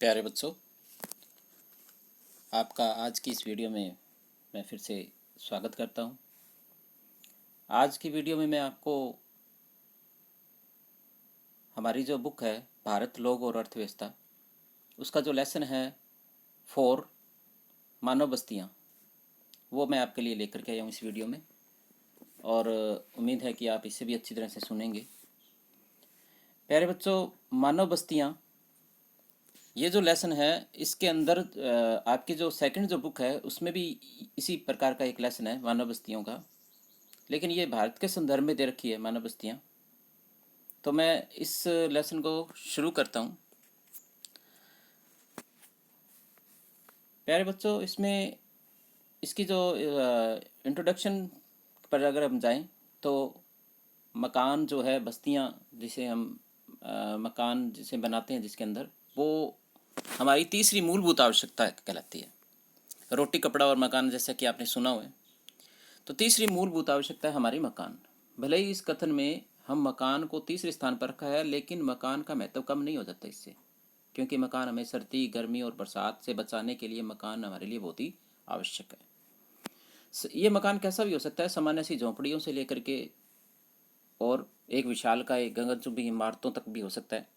प्यारे बच्चों, आपका आज की इस वीडियो में मैं फिर से स्वागत करता हूं। आज की वीडियो में मैं आपको हमारी जो बुक है भारत, लोग और अर्थव्यवस्था, उसका जो लेसन है 4 मानव बस्तियां, वो मैं आपके लिए लेकर के आया हूँ इस वीडियो में। और उम्मीद है कि आप इसे भी अच्छी तरह से सुनेंगे। प्यारे बच्चों, मानव बस्तियां, ये जो लेसन है इसके अंदर आपकी जो सेकंड जो बुक है उसमें भी इसी प्रकार का एक लेसन है मानव बस्तियों का, लेकिन ये भारत के संदर्भ में दे रखी है मानव बस्तियाँ। तो मैं इस लेसन को शुरू करता हूँ। प्यारे बच्चों, इसमें इसकी जो इंट्रोडक्शन पर अगर हम जाएं तो मकान जो है, बस्तियाँ जिसे हम मकान जिसे बनाते हैं जिसके अंदर, वो हमारी तीसरी मूलभूत आवश्यकता कहलाती है। रोटी, कपड़ा और मकान, जैसा कि आपने सुना हुआ है। तो तीसरी मूलभूत आवश्यकता है हमारी मकान। भले ही इस कथन में हम मकान को तीसरे स्थान पर रखा है, लेकिन मकान का महत्व कम नहीं हो जाता इससे, क्योंकि मकान हमें सर्दी, गर्मी और बरसात से बचाने के लिए मकान हमारे लिए बहुत ही आवश्यक है। ये मकान कैसा भी हो सकता है, सामान्य सी झोंपड़ियों से लेकर के और एक विशालकाय गगनचुंबी इमारतों तक भी हो सकता है।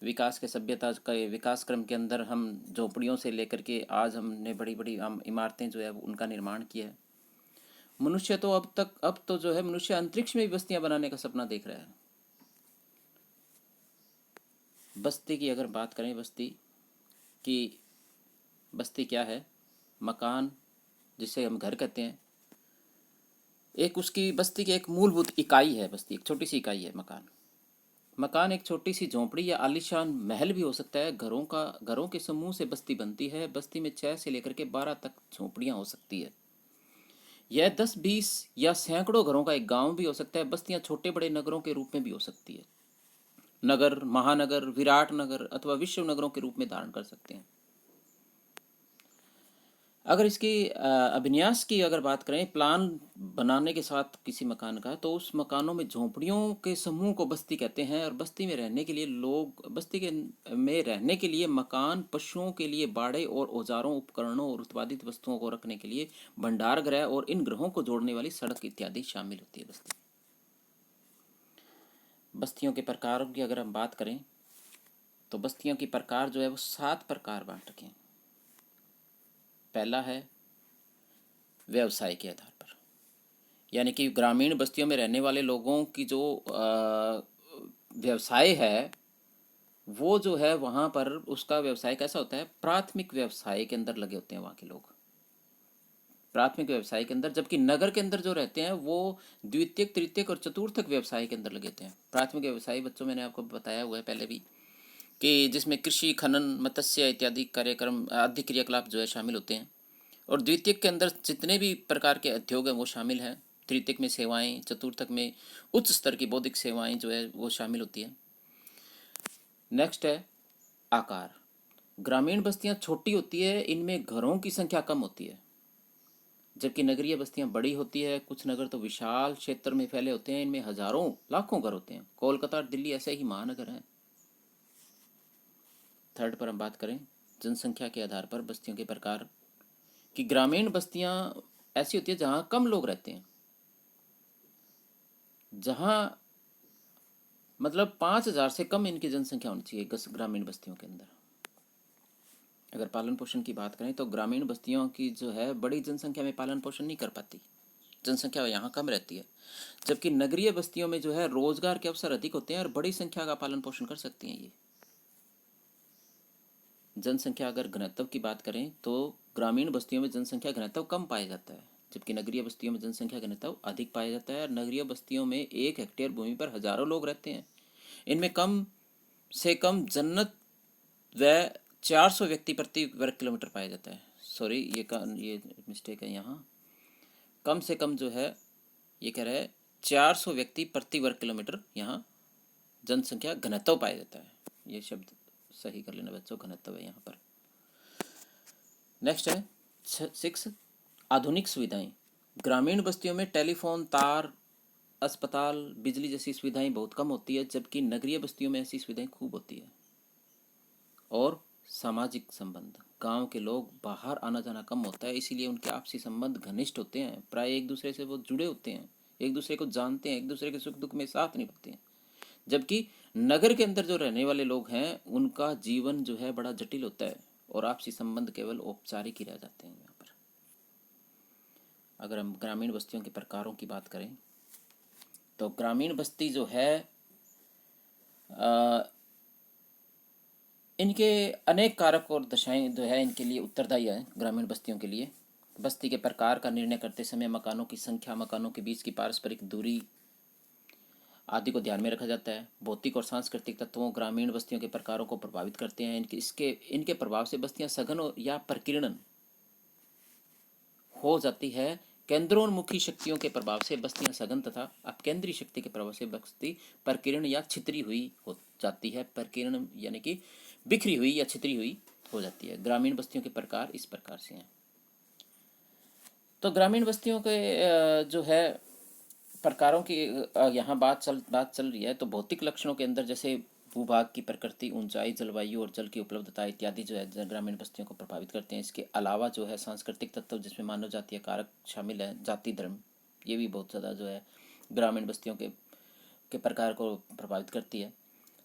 विकास के सभ्यता के विकास क्रम के अंदर हम झोंपड़ियों से लेकर के आज हमने बड़ी बड़ी इमारतें जो है उनका निर्माण किया है। मनुष्य तो अब तो जो है मनुष्य अंतरिक्ष में भी बस्तियां बनाने का सपना देख रहा है। बस्ती की अगर बात करें, बस्ती क्या है? मकान, जिसे हम घर कहते हैं, एक उसकी बस्ती की एक मूलभूत इकाई है। बस्ती एक छोटी सी इकाई है। मकान एक छोटी सी झोंपड़ी या आलीशान महल भी हो सकता है। घरों के समूह से बस्ती बनती है। बस्ती में 6 से लेकर के 12 तक झोंपड़ियां हो सकती है। यह 10-20 या सैकड़ों घरों का एक गांव भी हो सकता है। बस्तियां छोटे बड़े नगरों के रूप में भी हो सकती है। नगर, महानगर, विराट नगर अथवा विश्व नगरों के रूप में धारण कर सकते हैं। अगर इसकी अभिन्यास की अगर बात करें, प्लान बनाने के साथ किसी मकान का, तो उस मकानों में झोंपड़ियों के समूह को बस्ती कहते हैं। और बस्ती के में रहने के लिए मकान, पशुओं के लिए बाड़े और औजारों, उपकरणों और उत्पादित वस्तुओं को रखने के लिए भंडार गृह और इन ग्रहों को जोड़ने वाली सड़क इत्यादि शामिल होती है बस्ती। बस्तियों के प्रकारों की अगर हम बात करें तो बस्तियों की प्रकार जो है वो 7 प्रकार बांट रखे हैं। पहला है व्यवसाय के आधार पर, यानी कि ग्रामीण बस्तियों में रहने वाले लोगों की जो व्यवसाय है, वो जो है वहाँ पर उसका व्यवसाय कैसा होता है? प्राथमिक व्यवसाय के अंदर लगे होते हैं वहाँ के लोग, प्राथमिक व्यवसाय के अंदर। जबकि नगर के अंदर जो रहते हैं वो द्वितीयक, तृतीयक और चतुर्थक व्यवसाय के अंदर लगे होते हैं। प्राथमिक व्यवसाय बच्चों, मैंने आपको बताया हुआ है पहले भी, कि जिसमें कृषि, खनन, मत्स्य इत्यादि कार्यक्रम आदि क्रियाकलाप जो है शामिल होते हैं। और द्वितीयक के अंदर जितने भी प्रकार के उद्योग हैं वो शामिल हैं। तृतीयक में सेवाएं, चतुर्थक में उच्च स्तर की बौद्धिक सेवाएं जो है वो शामिल होती है। नेक्स्ट है आकार। ग्रामीण बस्तियां छोटी होती है, इनमें घरों की संख्या कम होती है, जबकि नगरीय बस्तियां बड़ी होती है। कुछ नगर तो विशाल क्षेत्र में फैले होते हैं, इनमें हजारों लाखों घर होते हैं। कोलकाता और दिल्ली ऐसे ही महानगर हैं। थर्ड पर हम बात करें जनसंख्या के आधार पर बस्तियों के प्रकार, कि ग्रामीण बस्तियां ऐसी होती है जहां कम लोग रहते हैं, जहां मतलब 5,000 से कम इनकी जनसंख्या होनी चाहिए ग्रामीण बस्तियों के अंदर। अगर पालन पोषण की बात करें तो ग्रामीण बस्तियों की जो है बड़ी जनसंख्या में पालन पोषण नहीं कर पाती, जनसंख्या यहाँ कम रहती है। जबकि नगरीय बस्तियों में जो है रोजगार के अवसर अधिक होते हैं और बड़ी संख्या का पालन पोषण कर सकती हैं ये। जनसंख्या अगर घनत्व की बात करें तो ग्रामीण बस्तियों में जनसंख्या घनत्व कम पाया जाता है, जबकि नगरीय बस्तियों में जनसंख्या घनत्व अधिक पाया जाता है। नगरीय बस्तियों में 1 हेक्टेयर भूमि पर हजारों लोग रहते हैं। इनमें कम से कम जन्नत व 400 व्यक्ति प्रति वर्ग किलोमीटर पाया जाता है। सॉरी, ये मिस्टेक है यहाँ। कम से कम जो है ये कह रहा है 400 व्यक्ति प्रति वर्ग किलोमीटर यहाँ जनसंख्या घनत्व पाया जाता है। ये शब्द सही कर लेना बच्चों, घनत्व है यहाँ पर। नेक्स्ट है 6 आधुनिक सुविधाएं। ग्रामीण बस्तियों में टेलीफोन, तार, अस्पताल, बिजली जैसी सुविधाएं बहुत कम होती है, जबकि नगरीय बस्तियों में ऐसी सुविधाएं खूब होती है। और सामाजिक संबंध, गांव के लोग बाहर आना जाना कम होता है, इसीलिए उनके आपसी संबंध घनिष्ठ होते हैं, प्राय एक दूसरे से वो जुड़े होते हैं, एक दूसरे को जानते हैं, एक दूसरे के सुख दुख में साथ निभाते हैं। जबकि नगर के अंदर जो रहने वाले लोग हैं उनका जीवन जो है बड़ा जटिल होता है और आपसी संबंध केवल औपचारिक ही रह जाते हैं यहाँ पर। अगर हम ग्रामीण बस्तियों के प्रकारों की बात करें तो ग्रामीण बस्ती जो है इनके अनेक कारक और दशाएं जो है इनके लिए उत्तरदायी है। ग्रामीण बस्तियों के लिए बस्ती के प्रकार का निर्णय करते समय मकानों की संख्या, मकानों के बीच की पारस्परिक दूरी आदि को ध्यान में रखा जाता है। भौतिक और सांस्कृतिक तत्वों ग्रामीण बस्तियों के प्रकारों को प्रभावित करते हैं। इनके प्रभाव से बस्तियां सघन या प्रकीर्णन हो जाती है। केंद्रोन्मुखी शक्तियों के प्रभाव से बस्तियां सघन तथा अपकेंद्री शक्ति के प्रभाव से बस्ती प्रकीर्ण या छितरी हुई हो जाती है। प्रकीर्ण यानी कि बिखरी हुई या छितरी हुई हो जाती है। ग्रामीण बस्तियों के प्रकार इस प्रकार से हैं। तो ग्रामीण बस्तियों के जो है प्रकारों की यहाँ बात चल रही है। तो भौतिक लक्षणों के अंदर जैसे भूभाग की प्रकृति, ऊंचाई, जलवायु और जल की उपलब्धता इत्यादि जो है ग्रामीण बस्तियों को प्रभावित करते हैं। इसके अलावा जो है सांस्कृतिक तत्व जिसमें मानव जातीय कारक शामिल है, जाति धर्म, ये भी बहुत ज़्यादा जो है ग्रामीण बस्तियों के प्रकार को प्रभावित करती है।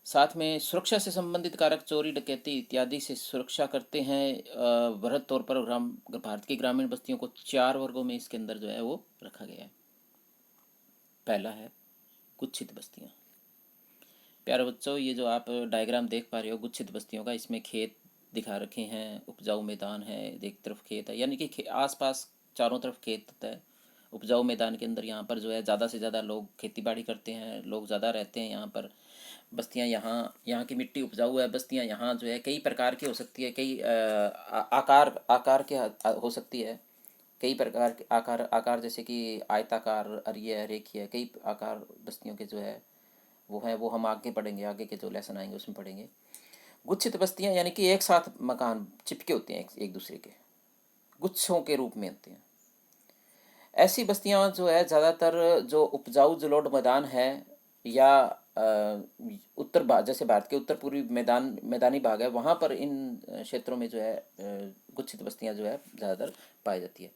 साथ में सुरक्षा से संबंधित कारक चोरी, डकैती इत्यादि से सुरक्षा करते हैं। वृहद तौर पर भारत की ग्रामीण बस्तियों को 4 वर्गों में इसके अंदर जो है वो रखा गया है। पहला है गुच्छित बस्तियाँ। प्यारे बच्चों, ये जो आप डायग्राम देख पा रहे हो गुच्छित बस्तियों का, इसमें खेत दिखा रखे हैं, उपजाऊ मैदान है, एक तरफ खेत है, यानी कि आसपास चारों तरफ खेत होता है। उपजाऊ मैदान के अंदर यहाँ पर जो है ज़्यादा से ज़्यादा लोग खेती बाड़ी करते हैं, लोग ज़्यादा रहते हैं यहाँ पर। बस्तियाँ यहाँ की मिट्टी उपजाऊ है। बस्तियाँ यहाँ जो है कई प्रकार की हो सकती है, कई आकार आकार के हो सकती है। कई प्रकार के आकार जैसे कि आयताकार, अरीय, रेखीय, कई आकार बस्तियों के जो है वो हम आगे पढ़ेंगे, आगे के जो लेसन आएंगे उसमें पढ़ेंगे। गुच्छित बस्तियां यानी कि एक साथ मकान चिपके होते हैं, एक दूसरे के गुच्छों के रूप में होते हैं। ऐसी बस्तियां जो है ज़्यादातर जो उपजाऊ जलोढ़ मैदान है या उत्तर भाग, जैसे भारत के उत्तर पूर्वी मैदानी भाग है, वहाँ पर इन क्षेत्रों में जो है गुच्छित बस्तियां जो है ज़्यादातर पाई जाती है।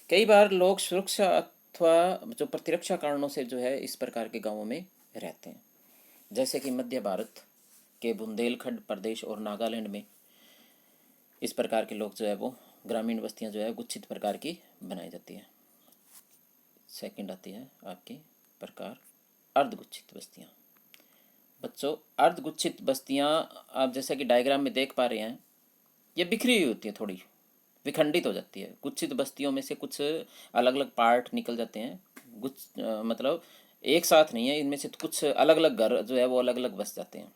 कई बार लोग सुरक्षा अथवा जो प्रतिरक्षा कारणों से जो है इस प्रकार के गांवों में रहते हैं। जैसे कि मध्य भारत के बुंदेलखंड प्रदेश और नागालैंड में इस प्रकार के लोग जो है वो ग्रामीण बस्तियां जो है गुच्छित प्रकार की बनाई जाती है। सेकंड आती है आपकी प्रकार अर्धगुच्छित बस्तियां। बच्चों, अर्धगुच्छित बस्तियां आप जैसा कि डायग्राम में देख पा रहे हैं, ये बिखरी हुई होती है, थोड़ी विखंडित हो जाती है। गुच्छित बस्तियों में से कुछ अलग अलग पार्ट निकल जाते हैं। मतलब एक साथ नहीं है, इनमें से कुछ अलग अलग घर जो है वो अलग अलग बस जाते हैं,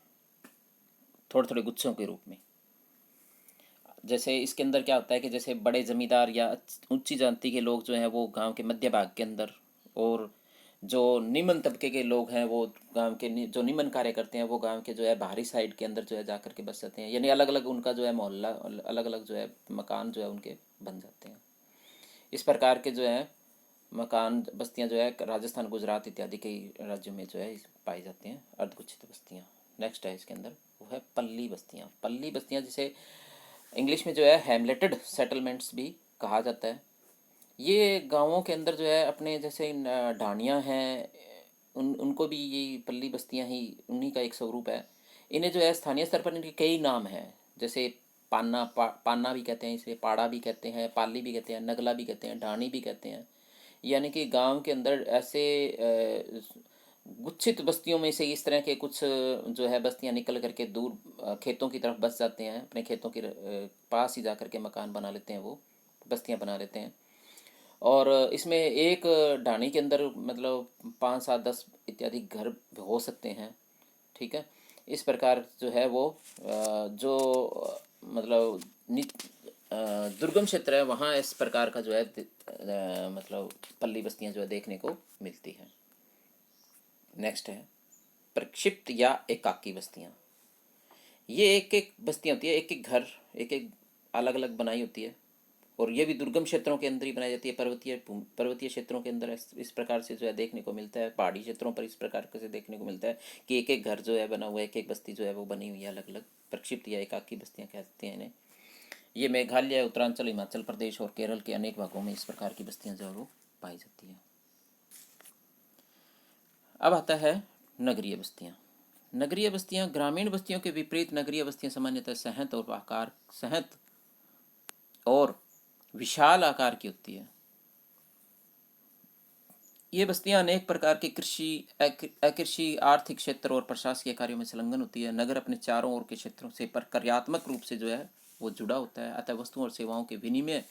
थोड़े थोड़े गुच्छों के रूप में। जैसे इसके अंदर क्या होता है कि जैसे बड़े जमींदार या ऊंची जाति के लोग जो हैं वो गांव के मध्य भाग के अंदर, और जो निम्न तबके के लोग हैं वो गांव के जो निम्न कार्य करते हैं वो गांव के जो है बाहरी साइड के अंदर जो है जा कर के बस जाते हैं। यानी अलग अलग उनका जो है मोहल्ला, अलग अलग जो है मकान जो है उनके बन जाते हैं। इस प्रकार के जो है मकान बस्तियां जो है राजस्थान, गुजरात इत्यादि कई राज्यों में जो है पाई जाती हैं अर्धगुच्छित बस्तियां। नेक्स्ट है इसके अंदर, वो है पल्ली बस्तियां। पल्ली बस्तियां जिसे इंग्लिश में जो है हैमलेटेड सेटलमेंट्स भी कहा जाता है। ये गांवों के अंदर जो है अपने जैसे ढाणियाँ हैं, उनको भी ये पल्ली बस्तियां ही उन्हीं का एक स्वरूप है। इन्हें जो है स्थानीय स्तर पर इनके कई नाम हैं, जैसे पान्ना भी कहते हैं, इसे पाड़ा भी कहते हैं, पाली भी कहते हैं, नगला भी कहते हैं, ढाणी भी कहते हैं। यानी कि गांव के अंदर ऐसे गुच्छित बस्तियों में से इस तरह के कुछ जो है बस्तियां निकल करके दूर खेतों की तरफ बस जाते हैं। अपने खेतों के पास ही जा कर के मकान बना लेते हैं, वो बस्तियां बना लेते हैं। और इसमें एक ढाणी के अंदर मतलब 5, 7, 10 इत्यादि घर हो सकते हैं। ठीक है, इस प्रकार जो है वो जो मतलब दुर्गम क्षेत्र है वहाँ इस प्रकार का जो है मतलब पल्ली बस्तियाँ जो है देखने को मिलती हैं। नेक्स्ट है प्रक्षिप्त या एकाकी बस्तियाँ। ये एक एक बस्तियाँ होती है, एक एक घर, एक एक अलग अलग बनाई होती है, और ये भी दुर्गम क्षेत्रों के अंदर ही बनाई जाती है। पर्वतीय क्षेत्रों के अंदर इस प्रकार से जो है देखने को मिलता है। पहाड़ी क्षेत्रों पर इस प्रकार से देखने को मिलता है कि एक एक घर जो है बना हुआ है, एक एक बस्ती जो है वो बनी हुई है अलग अलग प्रक्षिप्त या एकाकी बस्तियां कहते हैं इन्हें। ये मेघालय, उत्तरांचल, हिमाचल प्रदेश और केरल के अनेक भागों में इस प्रकार की बस्तियां जो है वो पाई जाती हैं। अब आता है नगरीय बस्तियां। नगरीय बस्तियां ग्रामीण बस्तियों के विपरीत नगरीय बस्तियां सामान्यतः सहत और विशाल आकार की होती है। ये बस्तियां अनेक प्रकार के कृषि, अकृषि, आर्थिक क्षेत्र और प्रशासकीय कार्यों में संलग्न होती है। नगर अपने चारों ओर के क्षेत्रों से प्रक्रियात्मक रूप से जो है वो जुड़ा होता है, अतः वस्तुओं और सेवाओं के विनिमय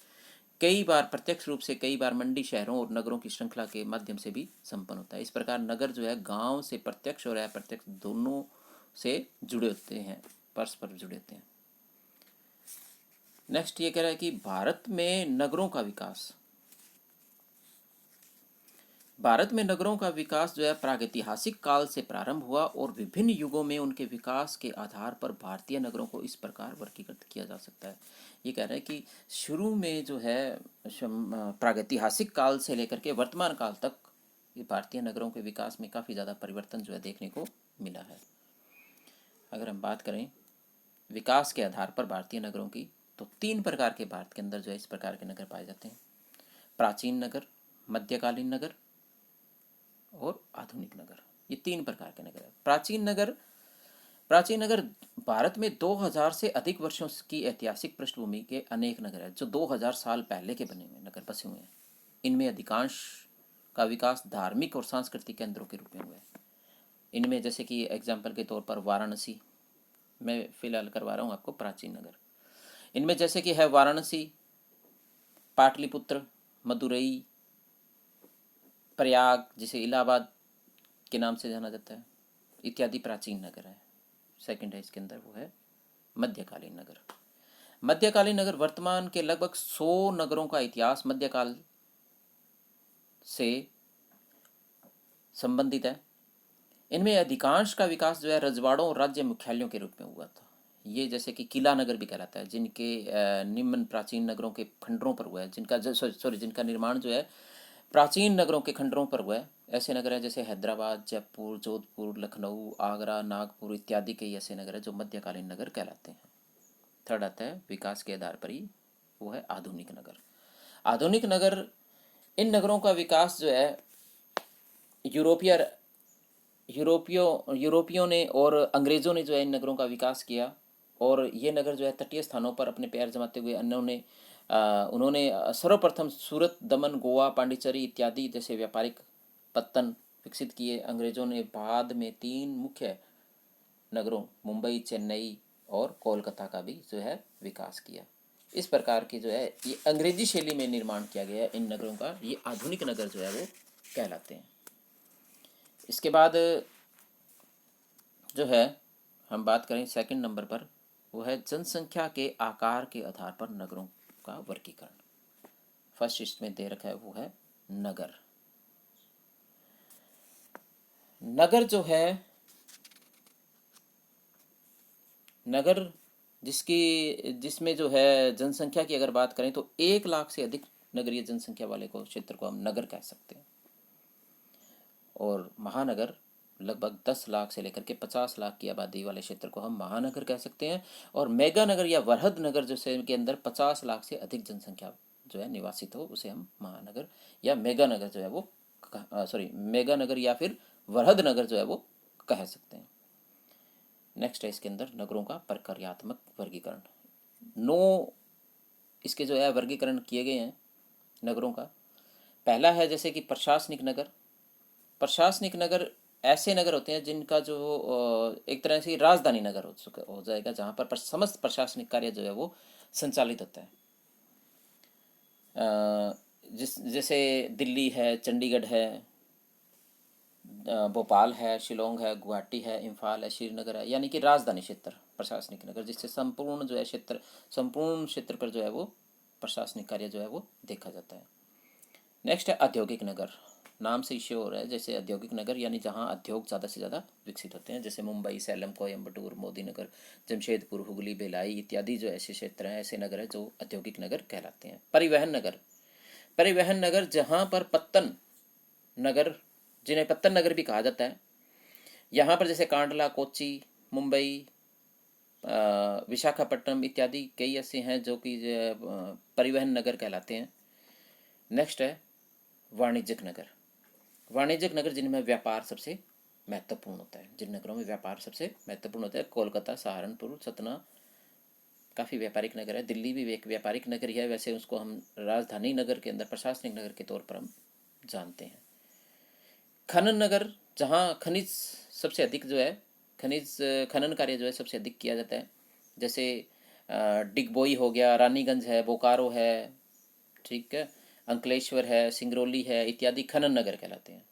कई बार प्रत्यक्ष रूप से, कई बार मंडी, शहरों और नगरों की श्रृंखला के माध्यम से भी संपन्न होता है। इस प्रकार नगर जो है गांव से प्रत्यक्ष और अप्रत्यक्ष दोनों से जुड़े होते हैं, परस्पर जुड़े होते हैं। नेक्स्ट ये कह रहा है कि भारत में नगरों का विकास। भारत में नगरों का विकास जो है प्रागैतिहासिक काल से प्रारंभ हुआ और विभिन्न युगों में उनके विकास के आधार पर भारतीय नगरों को इस प्रकार वर्गीकृत किया जा सकता है। ये कह रहे हैं कि शुरू में जो है प्रागैतिहासिक काल से लेकर के वर्तमान काल तक ये भारतीय नगरों के विकास में काफ़ी ज़्यादा परिवर्तन जो है देखने को मिला है। अगर हम बात करें विकास के आधार पर भारतीय नगरों की, तो 3 प्रकार के भारत के अंदर जो है इस प्रकार के नगर पाए जाते हैं। प्राचीन नगर, मध्यकालीन नगर और आधुनिक नगर। ये 3 प्रकार के नगर है। प्राचीन नगर भारत में 2000 से अधिक वर्षों की ऐतिहासिक पृष्ठभूमि के अनेक नगर हैं जो 2000 साल पहले के बने हुए नगर बसे हुए हैं। इनमें अधिकांश का विकास धार्मिक और सांस्कृतिक केंद्रों के रूप में हुआ है। इनमें जैसे कि एग्जाम्पल के तौर पर वाराणसी, मैं फिलहाल करवा रहा हूँ आपको प्राचीन नगर। इनमें जैसे कि है वाराणसी, पाटलिपुत्र, मदुरई, प्रयाग जिसे इलाहाबाद के नाम से जाना जाता है, इत्यादि प्राचीन नगर है। सेकंड है इसके अंदर वो है मध्यकालीन नगर। मध्यकालीन नगर वर्तमान के लगभग 100 नगरों का इतिहास मध्यकाल से संबंधित है। इनमें अधिकांश का विकास जो है रजवाड़ों और राज्य मुख्यालयों के रूप में हुआ था। ये जैसे कि किला नगर भी कहलाता है, जिनके निम्न प्राचीन नगरों के खंडरों पर हुआ है, जिनका निर्माण जो है प्राचीन नगरों के खंडरों पर हुआ है। ऐसे नगर हैं जैसे हैदराबाद, जयपुर, जोधपुर, लखनऊ, आगरा, नागपुर इत्यादि के ऐसे नगर हैं जो मध्यकालीन नगर कहलाते हैं। थर्ड आता है विकास के आधार पर ही, वो है आधुनिक नगर। आधुनिक नगर, इन नगरों का विकास जो है यूरोपियों ने और अंग्रेज़ों ने जो है इन नगरों का विकास किया, और ये नगर जो है तटीय स्थानों पर अपने पैर जमाते हुए उन्होंने सर्वप्रथम सूरत, दमन, गोवा, पांडिचेरी इत्यादि जैसे व्यापारिक पत्तन विकसित किए। अंग्रेज़ों ने बाद में 3 मुख्य नगरों मुंबई, चेन्नई और कोलकाता का भी जो है विकास किया। इस प्रकार की जो है ये अंग्रेजी शैली में निर्माण किया गया है इन नगरों का, ये आधुनिक नगर जो है वो कहलाते हैं। इसके बाद जो है हम बात करें सेकंड नंबर पर, वो है जनसंख्या के आकार के आधार पर नगरों का वर्गीकरण। फर्स्ट इसमें दे रखा है वो है नगर। नगर जो है, नगर जिसमें जो है जनसंख्या की अगर बात करें तो 1 लाख से अधिक नगरीय जनसंख्या वाले को क्षेत्र को हम नगर कह सकते हैं। और महानगर लगभग 10 लाख से लेकर के 50 लाख की आबादी वाले क्षेत्र को हम महानगर कह सकते हैं। और मेगा नगर या वृहद नगर जैसे के अंदर 50 लाख से अधिक जनसंख्या जो है निवासित हो, उसे हम महानगर या मेगा नगर जो है वो मेगा नगर या फिर वृहद नगर जो है वो कह सकते हैं। नेक्स्ट है इसके अंदर नगरों का प्रक्रियात्मक वर्गीकरण। 9 इसके जो है वर्गीकरण किए गए हैं नगरों का। पहला है जैसे कि प्रशासनिक नगर। प्रशासनिक नगर ऐसे नगर होते हैं जिनका जो एक तरह से राजधानी नगर हो जाएगा, जहाँ पर समस्त प्रशासनिक कार्य जो है वो संचालित होता है। जैसे दिल्ली है, चंडीगढ़ है, भोपाल है, शिलोंग है, गुवाहाटी है, इम्फाल है, श्रीनगर है, यानी कि राजधानी क्षेत्र प्रशासनिक नगर, जिससे संपूर्ण क्षेत्र पर जो है वो प्रशासनिक कार्य जो है वो देखा जाता है। नेक्स्ट है औद्योगिक नगर। नाम से इश्योर हो रहा है जैसे औद्योगिक नगर, यानी जहाँ उद्योग ज़्यादा से ज़्यादा विकसित होते हैं, जैसे मुंबई, सैलम, कोयम्बटूर, मोदी नगर, जमशेदपुर, हुगली, भिलाई इत्यादि जो ऐसे क्षेत्र हैं, ऐसे नगर हैं जो औद्योगिक नगर कहलाते हैं। परिवहन नगर जहाँ पर पत्तन नगर, जिन्हें पत्तन नगर भी कहा जाता है, यहाँ पर जैसे कांडला, कोच्चि, मुंबई, विशाखापट्टनम इत्यादि कई ऐसे हैं जो कि परिवहन नगर कहलाते हैं। नेक्स्ट है वाणिज्यिक नगर। वाणिज्यिक नगर जिनमें व्यापार सबसे महत्वपूर्ण होता है, जिन नगरों में व्यापार सबसे महत्वपूर्ण होता है, कोलकाता, सहारनपुर, सतना काफ़ी व्यापारिक नगर है। दिल्ली भी एक व्यापारिक नगर ही है, वैसे उसको हम राजधानी नगर के अंदर प्रशासनिक नगर के तौर पर हम जानते हैं। खनन नगर, जहाँ खनिज सबसे अधिक जो है, खनिज खनन कार्य जो है सबसे अधिक किया जाता है। जैसे डिगबोई हो गया, रानीगंज है, बोकारो है, ठीक है, अंकलेश्वर है, सिंगरौली है इत्यादि खनन नगर कहलाते हैं।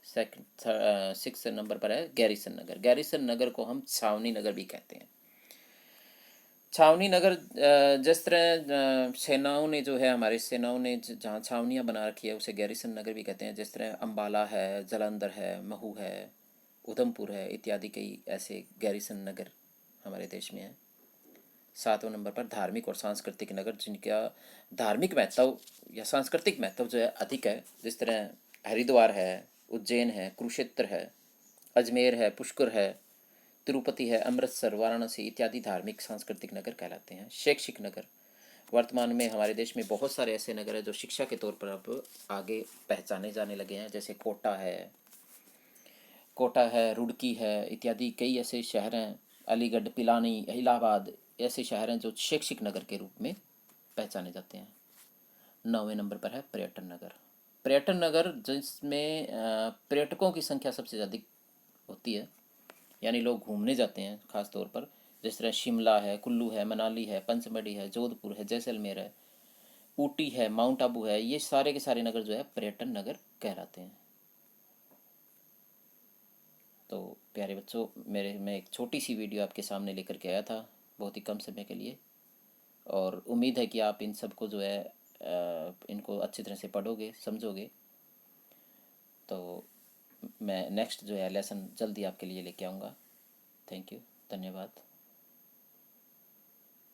सेकंड 6 नंबर पर है गैरिसन नगर। गैरिसन नगर को हम छावनी नगर भी कहते हैं। छावनी नगर जिस तरह सेनाओं ने जो है, हमारी सेनाओं ने जहाँ छावनियाँ बना रखी है उसे गैरिसन नगर भी कहते हैं। जिस तरह अम्बाला है, जालंधर है, महू है, उधमपुर है इत्यादि कई ऐसे गैरिसन नगर हमारे देश में हैं। 7वें नंबर पर धार्मिक और सांस्कृतिक नगर, जिनका धार्मिक महत्व या सांस्कृतिक महत्व जो है अधिक है। जिस तरह हरिद्वार है, उज्जैन है, कुरुक्षेत्र है, अजमेर है, पुष्कर है, तिरुपति है, अमृतसर, वाराणसी इत्यादि धार्मिक सांस्कृतिक नगर कहलाते हैं। शैक्षिक नगर, वर्तमान में हमारे देश में बहुत सारे ऐसे नगर हैं जो शिक्षा के तौर पर अब आगे पहचाने जाने लगे हैं। जैसे कोटा है, रुड़की है इत्यादि कई ऐसे शहर हैं। अलीगढ़, पिलानी, इलाहाबाद ऐसे शहर हैं जो शैक्षिक नगर के रूप में पहचाने जाते हैं। 9वें नंबर पर है पर्यटन नगर। पर्यटन नगर जिसमें पर्यटकों की संख्या सबसे अधिक होती है, यानी लोग घूमने जाते हैं खास तौर पर। जिस तरह शिमला है, कुल्लू है, मनाली है, पंचमढ़ी है, जोधपुर है, जैसलमेर है, ऊटी है, माउंट आबू है, ये सारे के सारे नगर जो है पर्यटन नगर कहलाते हैं। तो प्यारे बच्चों, मैं एक छोटी सी वीडियो आपके सामने लेकर के आया था बहुत ही कम समय के लिए, और उम्मीद है कि आप इन सब को जो है इनको अच्छी तरह से पढ़ोगे, समझोगे। तो मैं नेक्स्ट जो है लेसन जल्दी आपके लिए लेके आऊँगा। थैंक यू, धन्यवाद।